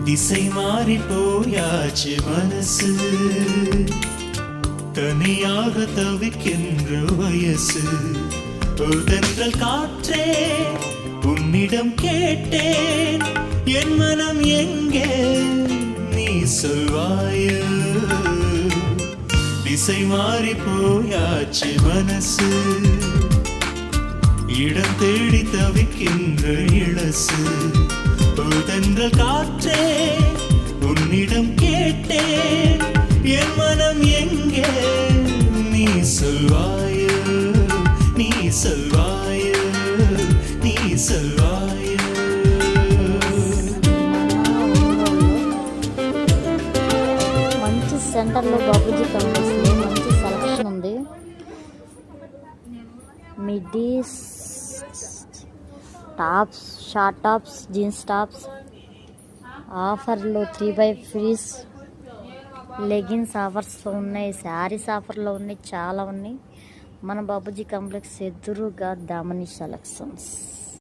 திசை மாறி போயாச்சு மனசு, தனியாக தவிக்கின்ற வயசு. தென்றல் காற்றே உன்னிடம் கேட்டேன், என் மனம் எங்கே நீ சொல்வாயோ. திசை மாறி போயாச்சு மனசு, இடம் தேடி தவிக்கின்ற இளசு. தென்றல் காற்றே உன்னிடம் கேட்டேன், என் மனம் எங்கே நீ சொல்வாயோ, நீ சொல்வாயோ, நீ சொல்வாயோ. మంచి సెంటర్లో బాబుజీ కాంప్లెక్స్లో మంచి సెలక్షన్ ఉంది. Middies, tops, short tops, jeans tops ఆఫర్లో 3x ఫ్రీస్, లెగిన్స్ ఆఫర్స్లో ఉన్నాయి, శారీస్ ఆఫర్లో ఉన్నాయి, చాలా ఉన్నాయి. మన బాబుజీ కాంప్లెక్స్ ఎదురుగా దామని సెలక్షన్స్.